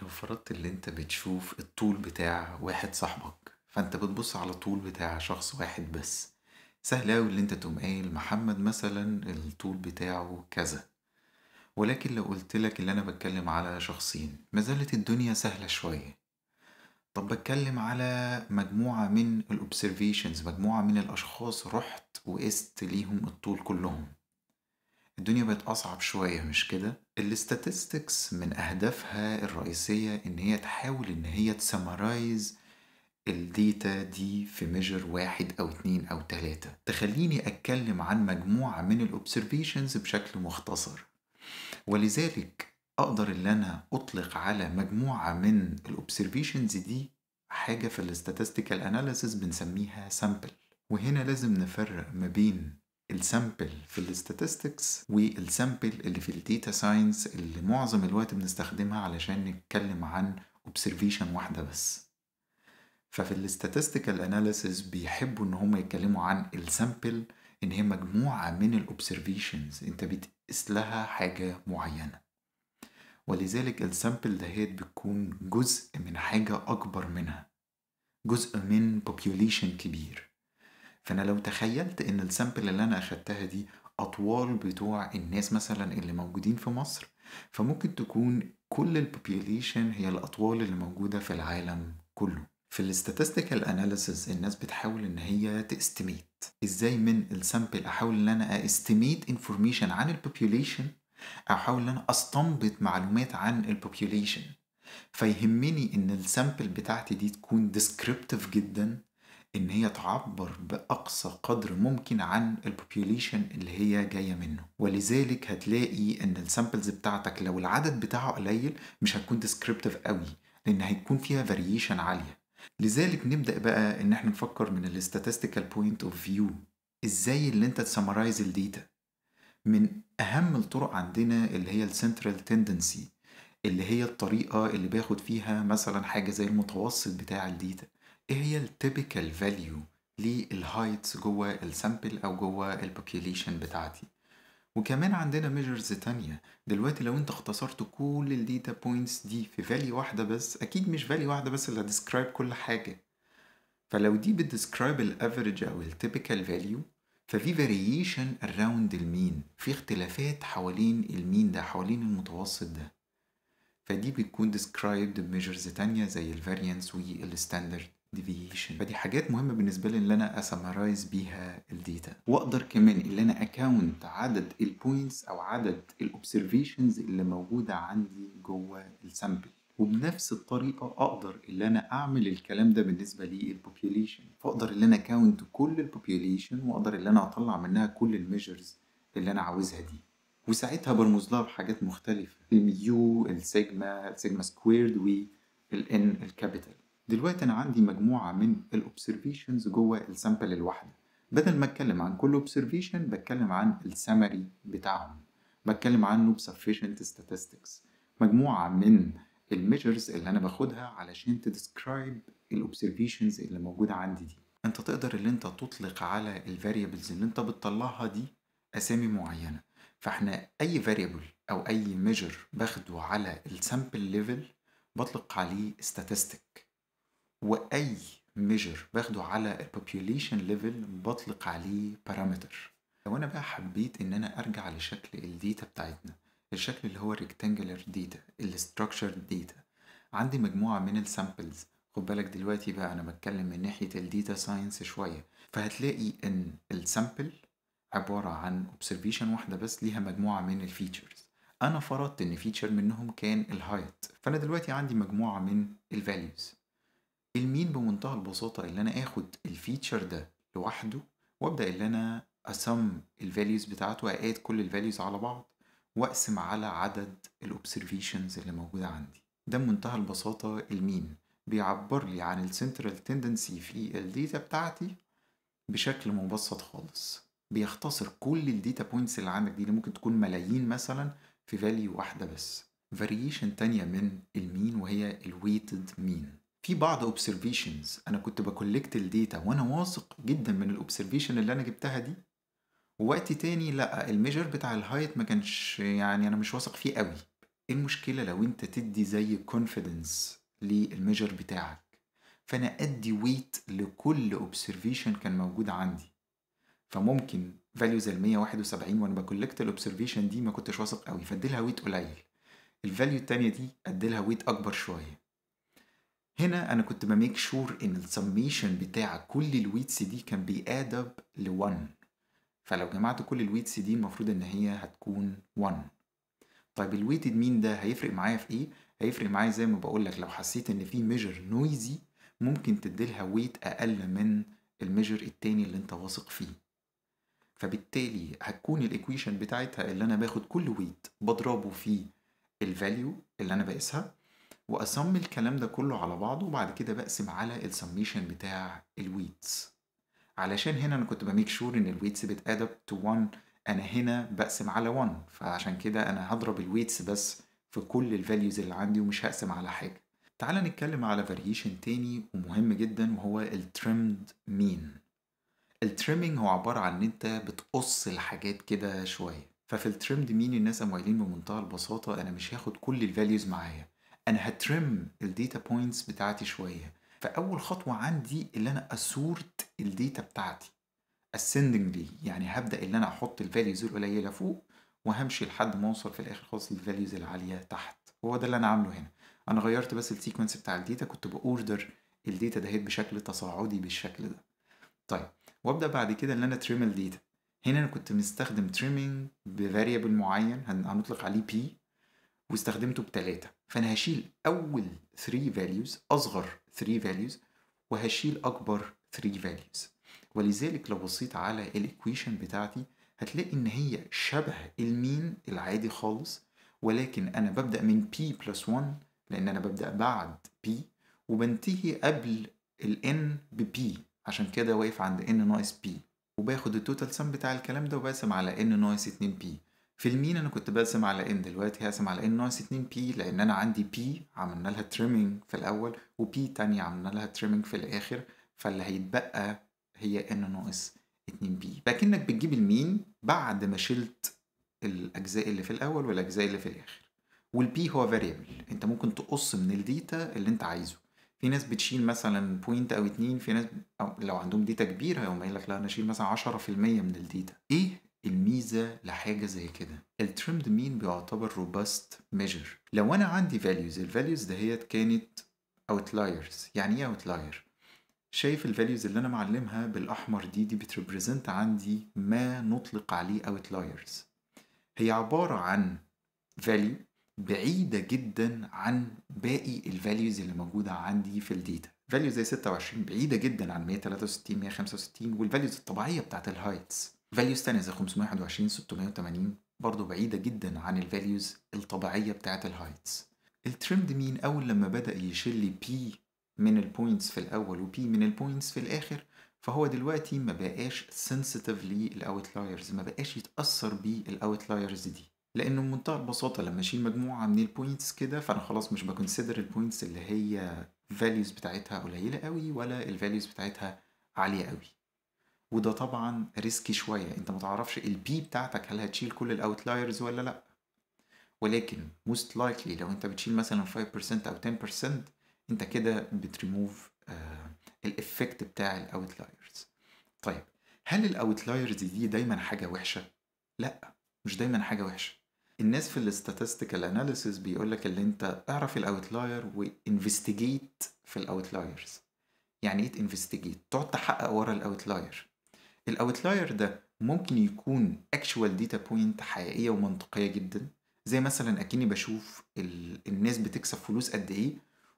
لو فرضت اللي انت بتشوف الطول بتاع واحد صاحبك، فانت بتبص على الطول بتاع شخص واحد بس. سهل اوي اللي انت تقوم قايل محمد مثلا الطول بتاعه كذا. ولكن لو قلتلك اللي انا بتكلم على شخصين، ما زالت الدنيا سهلة شوية. طب بتكلم على مجموعة من الobservations، مجموعة من الاشخاص رحت وقست ليهم الطول كلهم. الدنيا بقت أصعب شوية، مش كده؟ الاستاتستكس من أهدافها الرئيسية إن هي تحاول إن هي تسمرايز الديتا دي في ميجر واحد أو اتنين أو تلاتة، تخليني أتكلم عن مجموعة من الأوبسرفيشنز بشكل مختصر. ولذلك أقدر إن أنا أطلق على مجموعة من الأوبسرفيشنز دي حاجة في الاستاتستيكال أناليسيس بنسميها سامبل. وهنا لازم نفرق ما بين السامبل في الاستاتستكس والسامبل اللي في الديتا ساينس اللي معظم الوقت بنستخدمها علشان نتكلم عن observation واحدة بس. ففي الاستاتستيكال اناليسيس بيحبوا ان هم يتكلموا عن السامبل ان هي مجموعة من الاوبسرفيشنز انت بتقيس لها حاجة معينة. ولذلك السامبل دهيت بتكون جزء من حاجة اكبر منها، جزء من population كبير. فانا لو تخيلت ان السامبل اللي انا اخدتها دي اطوال بتوع الناس مثلا اللي موجودين في مصر، فممكن تكون كل البوبيوليشن هي الاطوال اللي موجودة في العالم كله. في الاستاتستيكال اناليسيس الناس بتحاول ان هي تستيميت ازاي من السامبل، احاول ان انا استيميت انفورميشن عن البوبيوليشن، او احاول ان انا استنبط معلومات عن البوبيوليشن. فيهمني ان السامبل بتاعتي دي تكون descriptive جدا، ان هي تعبر باقصى قدر ممكن عن البوبيوليشن اللي هي جايه منه. ولذلك هتلاقي ان السامبلز بتاعتك لو العدد بتاعه قليل مش هتكون descriptive قوي، لان هيكون فيها variation عاليه. لذلك نبدا بقى ان احنا نفكر من الاستاتستيكال بوينت اوف فيو، ازاي اللي انت تسمرايز الداتا. من اهم الطرق عندنا اللي هي السنترال تندنسي، اللي هي الطريقة اللي باخد فيها مثلا حاجة زي المتوسط بتاع الداتا. ايه هي التيبيكال فاليو للهايتس جوه السامبل او جوه البوبيوليشن بتاعتي. وكمان عندنا ميجرز تانية. دلوقتي لو انت اختصرت كل الداتا بوينتس دي في فاليو واحدة بس، اكيد مش فاليو واحدة بس اللي هتسكرايب كل حاجة. فلو دي بتدسكرايب الافريج او التيبيكال فاليو، ففي variation around المين، في اختلافات حوالين المين ده، حوالين المتوسط ده. فدي بتكون described بميجرز تانية زي الفاريانس والستاندرد deviation. فدي حاجات مهمة بالنسبة لي اللي انا اسمرايز بيها الداتا، واقدر كمان اللي انا اكاونت عدد البوينتس او عدد الاوبسرفيشنز اللي موجودة عندي جوه السامبل. وبنفس الطريقة اقدر اللي انا اعمل الكلام ده بالنسبة للبوبيوليشن، فاقدر اللي انا اكاونت كل البوبيوليشن واقدر اللي انا اطلع منها كل الميجرز اللي انا عاوزها دي. وساعتها برمز لها بحاجات مختلفة، الميو، السيجما سكويرد، والان الكابيتال. دلوقتي انا عندي مجموعة من الاوبسرفيشنز جوه السامبل الواحدة. بدل ما اتكلم عن كل اوبسرفيشن بتكلم عن السمري بتاعهم، بتكلم عنه بسفيشنت statistics، مجموعة من الميجرز اللي انا باخدها علشان تدسكرايب الاوبسرفيشنز اللي موجودة عندي دي. انت تقدر اللي انت تطلق على الفاريبلز اللي انت بتطلعها دي اسامي معينة. فاحنا اي variable او اي measure باخده على السامبل ليفل بطلق عليه statistic، واي measure باخده على البوبيوليشن ليفل بطلق عليه parameter. لو انا بقى حبيت ان انا ارجع لشكل الداتا بتاعتنا، الشكل اللي هو rectangular data، structured data، عندي مجموعة من السامبلز. خد بالك دلوقتي بقى انا بتكلم من ناحية الداتا ساينس شوية. فهتلاقي ان السامبل عبارة عن observation واحدة بس ليها مجموعة من الفيتشرز. أنا فرضت إن فيتشر منهم كان الهايت، فأنا دلوقتي عندي مجموعة من الفاليوز. المين بمنتهى البساطة اللي أنا آخد الفيتشر ده لوحده وأبدأ اللي أنا أسم الفاليوز بتاعته، أقاد كل الفاليوز على بعض وأقسم على عدد الobservations اللي موجودة عندي. ده بمنتهى البساطة المين بيعبر لي عن السنترال تندنسي في الداتا بتاعتي بشكل مبسط خالص. بيختصر كل الداتا بوينتس اللي عندك دي اللي ممكن تكون ملايين مثلا في فاليو واحدة بس. فاريشن تانية من المين وهي الويتد مين. في بعض observations انا كنت بكولكت الداتا وانا واثق جدا من الاوبسرفيشن اللي انا جبتها دي، ووقت تاني لا، الميجر بتاع الهايت ما كانش، يعني انا مش واثق فيه قوي. ايه المشكلة لو انت تدي زي confidence للميجر بتاعك؟ فانا ادي ويت لكل observation كان موجود عندي. فممكن فاليو زي ال 171 وانا بكولكت الاوبسرفيشن دي ما كنتش واثق قوي فاديلها ويت قليل، الفاليو التانية دي اديلها ويت اكبر شوية. هنا انا كنت بميك شور ان السميشن بتاع كل الويتس دي كان بيادب ل 1. فلو جمعت كل الويتس دي المفروض ان هي هتكون 1. طيب الويتد مين ده هيفرق معايا في ايه؟ هيفرق معايا زي ما بقولك لو حسيت ان في ميجر نويزي ممكن تديلها ويت اقل من الميجر التاني اللي انت واثق فيه. فبالتالي هتكون الايكويشن بتاعتها اللي انا باخد كل ويت بضربه في الفاليو اللي انا بقيسها واصم الكلام ده كله على بعضه، وبعد كده بقسم على السميشن بتاع الويتس. علشان هنا انا كنت بميك شور ان الويتس بتادب تو 1، انا هنا بقسم على 1، فعشان كده انا هضرب الويتس بس في كل الفاليوز اللي عندي ومش هقسم على حاجه. تعال نتكلم على فاريشن تاني ومهم جدا وهو التريمد مين. التريمينج هو عبارة عن ان انت بتقص الحاجات كده شوية. ففي التريمد مين الناس قايلين بمنتهى البساطة انا مش هاخد كل الفاليوز معايا، انا هترم الداتا بوينتس بتاعتي شوية. فاول خطوة عندي اللي انا اسورت الداتا بتاعتي ascendingly، يعني هبدأ اللي انا احط الفاليوز القليلة فوق وهمشي لحد ما اوصل في الاخر خالص للفاليوز العالية تحت. هو ده اللي انا عامله هنا. انا غيرت بس السيكونس بتاع الداتا، كنت باوردر الداتا دهيت بشكل تصاعدي بالشكل ده. طيب وابدا بعد كده ان انا تريم الداتا. هنا انا كنت مستخدم تريمينج بفاريبل معين هنطلق عليه بي، واستخدمته ب3. فانا هشيل اول 3 values، اصغر 3 values، وهشيل اكبر 3 values. ولذلك لو بصيت على الايكويشن بتاعتي هتلاقي ان هي شبه المين العادي خالص، ولكن انا ببدا من p plus 1 لان انا ببدا بعد p وبنتهي قبل ال n ب p، عشان كده واقف عند n ناقص p، وباخد التوتال سم بتاع الكلام ده وبقسم على n ناقص 2 p. في المين انا كنت بقسم على n، دلوقتي هقسم على n ناقص 2 p لان انا عندي p عملنا لها تريمينج في الاول و p تانية عملنا لها تريمينج في الاخر، فاللي هيتبقى هي n ناقص 2 p. لكنك بتجيب المين بعد ما شلت الاجزاء اللي في الاول والاجزاء اللي في الاخر. والبي هو فاريبل انت ممكن تقص من الداتا اللي انت عايزه. في ناس بتشيل مثلا بوينت او 2، في ناس أو لو عندهم داتا كبيره يقوم قايل لك لا انا اشيل مثلا 10% من الداتا. ايه الميزه لحاجه زي كده؟ التريمد مين بيعتبر روباست ميجر. لو انا عندي فاليوز، الفاليوز دهيت كانت اوتلايرز. يعني ايه اوتلاير؟ شايف الفاليوز اللي انا معلمها بالاحمر دي بتريبريزنت عندي ما نطلق عليه اوتلايرز. هي عباره عن value بعيدة جدا عن باقي الفاليوز اللي موجودة عندي في الداتا. فاليو زي 26 بعيدة جدا عن 163 165 والفاليوز الطبيعية بتاعت الهايتس. فاليوز تانية زي 521 680 برضو بعيدة جدا عن الفاليوز الطبيعية بتاعت الهايتس. التريمد مين أول لما بدأ يشيل لي بي من البوينتس في الأول وبي من البوينتس في الآخر، فهو دلوقتي ما بقاش sensitive للأوتلايرز، ما بقاش يتأثر بالأوتلايرز دي، لانه بمنتهى البساطه لما اشيل مجموعه من البوينتس كده فانا خلاص مش بكونسيدر البوينتس اللي هي فاليوز بتاعتها قليله قوي ولا الفاليوز بتاعتها عاليه قوي. وده طبعا ريسكي شويه، انت ما تعرفش البي بتاعتك هل هتشيل كل الاوتلايرز ولا لا. ولكن most likely لو انت بتشيل مثلا 5% او 10% انت كده بتريموف الافكت بتاع الاوتلايرز. طيب هل الاوتلايرز دي دايما حاجه وحشه؟ لا، مش دايما حاجه وحشه. الناس في الاستاتستيكال اناليسيس بيقولك اللي انت اعرف الاوتلاير وانفستيجيت في الاوتلايرز. يعني ايه انفستيجيت؟ تقعد تحقق ورا الاوتلاير. الاوتلاير ده ممكن يكون اكشوال داتا بوينت حقيقيه ومنطقيه جدا، زي مثلا اكني بشوف الناس بتكسب فلوس قد ايه،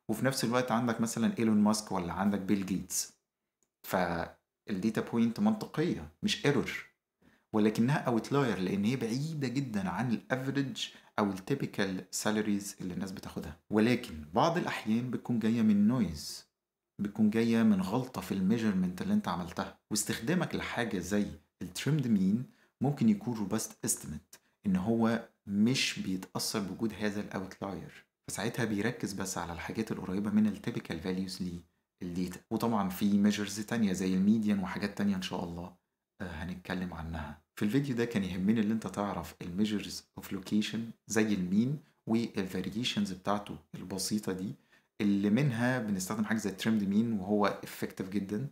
وفي نفس الوقت عندك مثلا ايلون ماسك ولا عندك بيل جيتس، فالداتا بوينت منطقيه مش ايرور، ولكنها اوتلاير لان هي بعيده جدا عن الافريج او التيبيكال سالاريز اللي الناس بتاخدها. ولكن بعض الاحيان بتكون جايه من نويز، بتكون جايه من غلطه في الميجرمنت اللي انت عملتها، واستخدامك لحاجه زي التريمد مين ممكن يكون روباست استيميت ان هو مش بيتاثر بوجود هذا الاوتلاير، فساعتها بيركز بس على الحاجات القريبه من التيبيكال فاليوز للديتا. وطبعا في ميجرز تانية زي الميديان وحاجات تانية ان شاء الله هنتكلم عنها في الفيديو ده. كان يهمني اللي انت تعرف الميجرز اوف لوكيشن زي المين والفاريشنز بتاعته البسيطة دي، اللي منها بنستخدم حاجة زي التريمد مين وهو افكتيف جدا.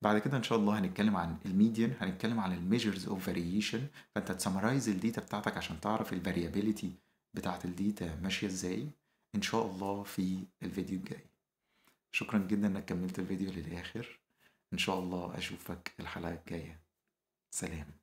بعد كده ان شاء الله هنتكلم عن الميديان، هنتكلم عن الميجرز اوف فاريشن، فانت تسمرايز الداتا بتاعتك عشان تعرف الفاريابيليتي بتاعت الداتا ماشية ازاي ان شاء الله في الفيديو الجاي. شكرا جدا انك كملت الفيديو للاخر. ان شاء الله اشوفك الحلقة الجاية. سلام.